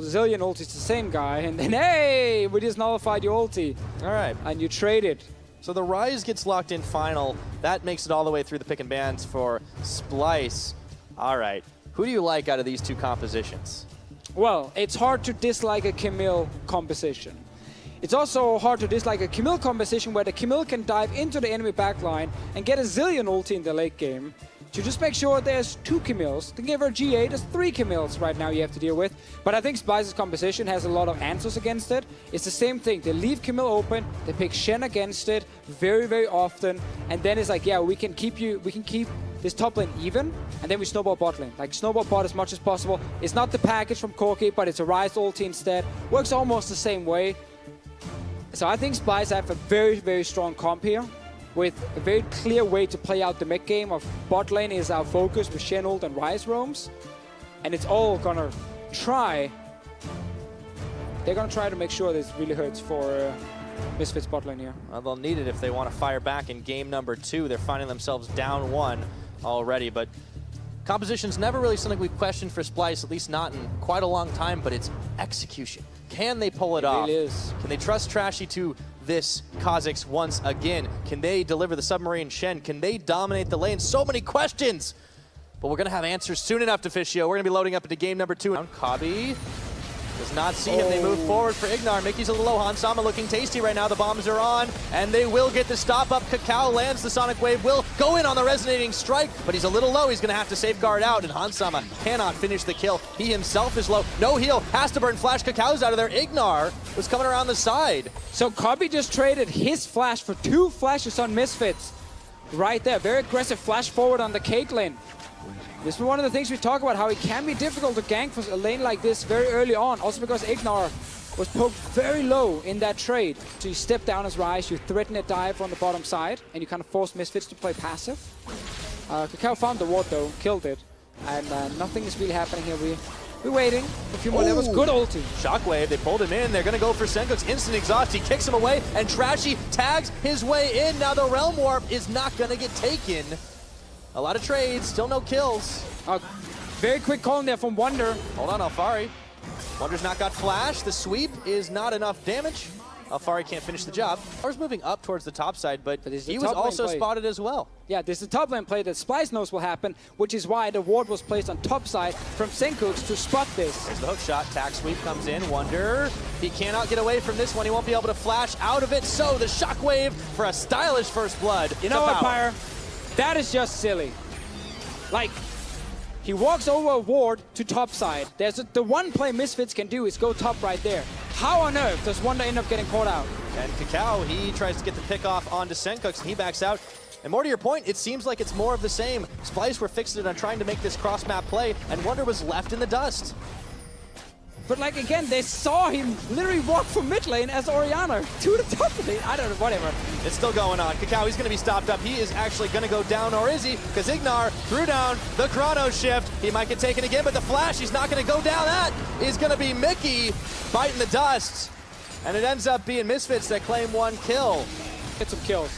Zillion ulti's the same guy, and then hey, we just nullified your ulti. All right. And you traded. So the Rise gets locked in final. That makes it all the way through the pick and bans for Splyce. All right. Who do you like out of these two compositions? Well, it's hard to dislike a Camille composition. It's also hard to dislike a Camille composition where the Camille can dive into the enemy backline and get a Zillion ulti in the late game. To just make sure there's two Camilles. To give her GA, there's 3 Camilles right now you have to deal with. But I think Splyce's composition has a lot of answers against it. It's the same thing. They leave Camille open, they pick Shen against it very, very often. And then it's like, yeah, we can keep this top lane even, and then we snowball bot lane. Like, snowball bot as much as possible. It's not the package from Corki, but it's a Rise ulti instead. Works almost the same way. So I think Splyce have a very, very strong comp here, with a very clear way to play out the mid game of bot lane is our focus with Shen ult and Rise roams. And it's all gonna try. They're gonna try to make sure this really hurts for Misfits bot lane here. Well, they'll need it if they want to fire back in game number 2. They're finding themselves down 1 already, but composition's never really something we've questioned for Splyce, at least not in quite a long time, but it's execution. Can they pull it off? Really is. Can they trust Trashy to this Kha'Zix once again? Can they deliver the submarine Shen? Can they dominate the lane? So many questions, but we're going to have answers soon enough, Deficio. We're going to be loading up into game number 2. Kabi does not see him. They move forward for Ignar. Mickey's a little low. Hansama looking tasty right now. The bombs are on, and they will get the stop up. Kakao lands the Sonic Wave, will go in on the resonating strike, but he's a little low. He's going to have to safeguard out, and Hansama cannot finish the kill. He himself is low. No heal. Has to burn flash. Kakao's out of there. Ignar was coming around the side. So Kabi just traded his flash for 2 flashes on Misfits. Right there. Very aggressive flash forward on the Caitlyn. This is one of the things we talk about, how it can be difficult to gank for a lane like this very early on. Also because Ignar was poked very low in that trade. So you step down as Rise, you threaten a dive on the bottom side, and you kind of force Misfits to play passive. Kakao found the ward though, killed it, and nothing is really happening here. We're waiting for a few more levels. Good ulti. Shockwave, they pulled him in. They're going to go for Senkuk's instant exhaust. He kicks him away, and Trashy tags his way in. Now the Realm Warp is not going to get taken. A lot of trades, still no kills. Very quick call in there from Wonder. Hold on, Alfari. Wonder's not got flash. The sweep is not enough damage. Alfari can't finish the job. Alfari's moving up towards the top side, but he was also spotted as well. Yeah, this is the top lane play that Splyce knows will happen, which is why the ward was placed on top side from Senkuk's to spot this. There's the hook shot. Tack sweep comes in. Wonder, he cannot get away from this one. He won't be able to flash out of it. So the shockwave for a stylish first blood. You know what, Pyre? That is just silly. Like, he walks over a ward to top side. The one play Misfits can do is go top right there. How on earth does Wonder end up getting caught out? And Kakao, he tries to get the pick off onto Senkuk's, and he backs out. And more to your point, it seems like it's more of the same. Splyce were fixated on trying to make this cross-map play, and Wonder was left in the dust. But like, again, they saw him literally walk from mid lane as Orianna to the top of it. I don't know, whatever. It's still going on. Kakao, he's going to be stopped up. He is actually going to go down, or is he? Because Ignar threw down the Chrono Shift. He might get taken again, but the flash, he's not going to go down. That is going to be Mickey biting the dust. And it ends up being Misfits that claim 1 kill. Get some kills.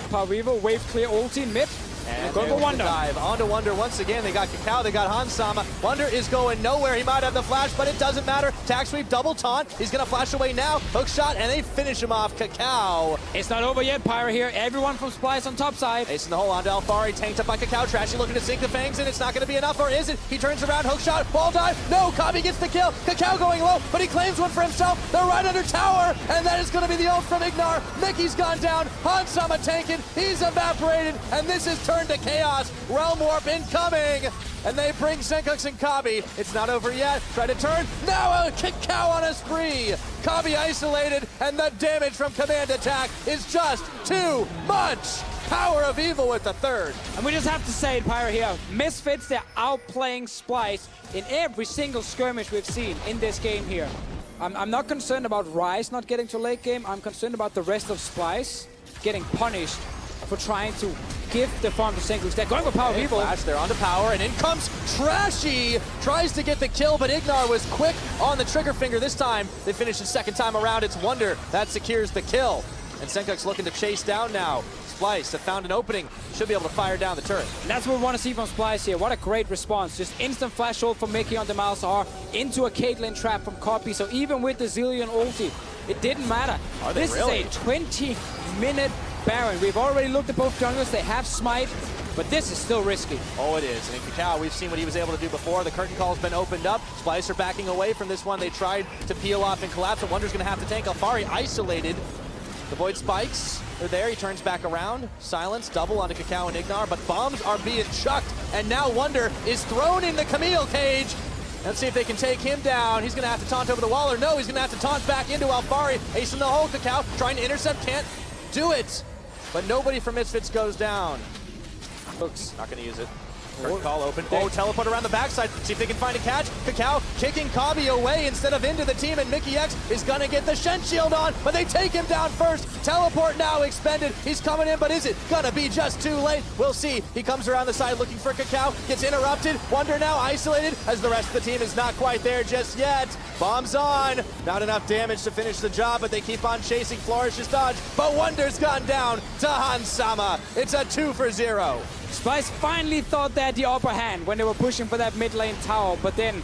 Parivo, wave clear ulti in mid. And go for Wonder. Dive onto Wonder once again. They got Kakao, they got Hansama. Wonder is going nowhere. He might have the flash, but it doesn't matter. Tack sweep, double taunt. He's going to flash away now. Hook shot, and they finish him off. Kakao. It's not over yet, Pyre here. Everyone from Splyce on top side. Ace in the hole onto Alfari, tanked up by Kakao. Trashy looking to sink the fangs in. It's not going to be enough, or is it? He turns around, hook shot, ball dive. No, Kabi gets the kill. Kakao going low, but he claims one for himself. They're right under tower, and that is going to be the ult from Ignar. Mickey's gone down. Hansama tanking. He's evaporated, and this is turned to chaos. Realm Warp incoming, and they bring Senkuk's and Kabi. It's not over yet. Try to turn. Now a Kakao on a spree. Kabi isolated, and the damage from command attack is just too much. Power of evil with the third. And we just have to say it, Pyre here. Misfits, they're outplaying Splyce in every single skirmish we've seen in this game here. I'm not concerned about Rise not getting to late game. I'm concerned about the rest of Splyce getting punished for trying to give the farm to Senkuk's. They're going for Power of Evil. Flash, they're onto power, and in comes Trashy. Tries to get the kill, but Ignar was quick on the trigger finger this time. They finish the second time around. It's Wonder that secures the kill. And Senkuk's looking to chase down now. Splyce have found an opening. Should be able to fire down the turret. And that's what we want to see from Splyce here. What a great response. Just instant flash ult from Mickey on the Malzahar into a Caitlyn trap from Copy. So even with the Zilean ulti, it didn't matter. This really? is a 20-minute Baron. We've already looked at both junglers. They have Smite, but this is still risky. Oh, it is. And in Kakao, we've seen what he was able to do before. The curtain call's been opened up. Splyce are backing away from this one. They tried to peel off and collapse, and Wonder's going to have to tank. Alfari isolated. The Void Spikes are there. He turns back around. Silence, double onto Kakao and Ignar, but bombs are being chucked. And now Wonder is thrown in the Camille cage. Let's see if they can take him down. He's going to have to taunt over the wall, or no, he's going to have to taunt back into Alfari. Ace in the hole, Kakao trying to intercept, can't do it. But nobody from Misfits goes down. Looks not going to use it. Curtain call open. Oh, teleport around the backside. See if they can find a catch. Kakao kicking Kabi away instead of into the team, and Mickey X is going to get the Shen Shield on, but they take him down first. Teleport now expended. He's coming in, but is it going to be just too late? We'll see. He comes around the side looking for Kakao. Gets interrupted. Wonder now isolated as the rest of the team is not quite there just yet. Bombs on. Not enough damage to finish the job, but they keep on chasing. Flourish's dodge, but Wonder's gone down to Hansama. It's a 2-for-0. Splyce finally thought they had the upper hand when they were pushing for that mid lane tower, but then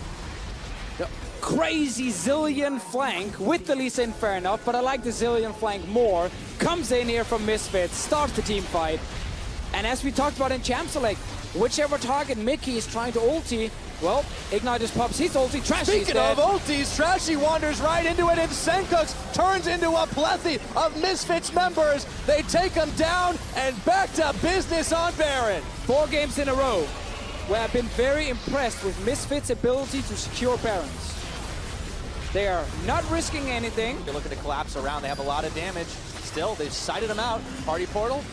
the crazy Zilean flank with the Lisa in, fair enough, but I like the Zilean flank more. Comes in here from Misfits, starts the team fight, and as we talked about in Champ Select, whichever target Mickey is trying to ulti, well, Ignar just pops his ulti. Trashy's Speaking of ultis, Trashy wanders right into it, and Senkux turns into a plethora of Misfits members. They take him down and back to business on Baron. 4 games in a row where I've been very impressed with Misfits' ability to secure Barons. They are not risking anything. They're looking to collapse around. They have a lot of damage. Still, they've sighted him out. Party Portal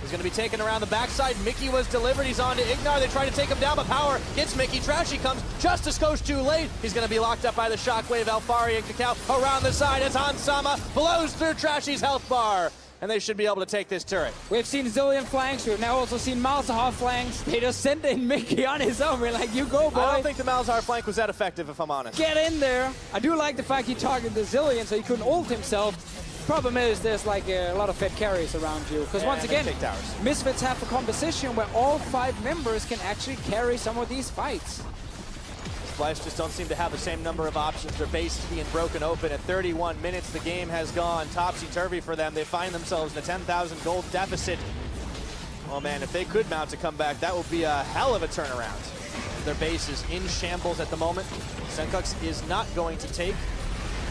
is going to be taken around the backside. Mickey was delivered. He's on to Ignar. They try to take him down, but Power gets Mickey. Trashy comes just a skosh too late. He's going to be locked up by the shockwave. Alfari and Kakao around the side as Hansama blows through Trashy's health bar. And they should be able to take this turret. We've seen Zilean flanks. We've now also seen Malzahar flanks. They just sent in Mickey on his own. We're like, you go, boy. I don't think the Malzahar flank was that effective, if I'm honest. Get in there. I do like the fact he targeted the Zilean so he couldn't ult himself. Problem is there's like a lot of fed carries around you. Because once again, Misfits have a composition where all 5 members can actually carry some of these fights. Splyce just don't seem to have the same number of options. Their base is being broken open at 31 minutes. The game has gone topsy-turvy for them. They find themselves in a 10,000 gold deficit. Oh man, if they could mount a comeback, that would be a hell of a turnaround. Their base is in shambles at the moment. Senkux is not going to take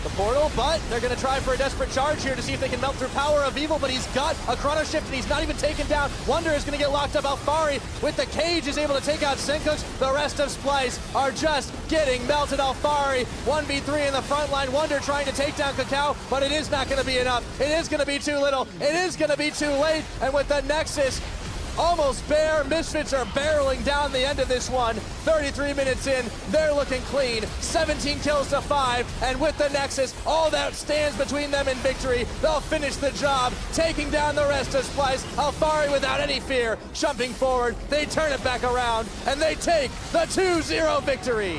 the portal, but they're going to try for a desperate charge here to see if they can melt through Power of Evil, but he's got a chrono shift and he's not even taken down. Wonder is going to get locked up. Alfari with the cage is able to take out Senkux. The rest of Splyce are just getting melted. Alfari 1v3 in the front line. Wonder trying to take down Kakao, but it is not going to be enough. It is going to be too little. It is going to be too late, and with the Nexus almost bare, Misfits are barreling down the end of this one. 33 minutes in, they're looking clean. 17 kills to 5, and with the Nexus, all that stands between them and victory. They'll finish the job, taking down the rest of Splyce. Alfari without any fear, jumping forward. They turn it back around, and they take the 2-0 victory.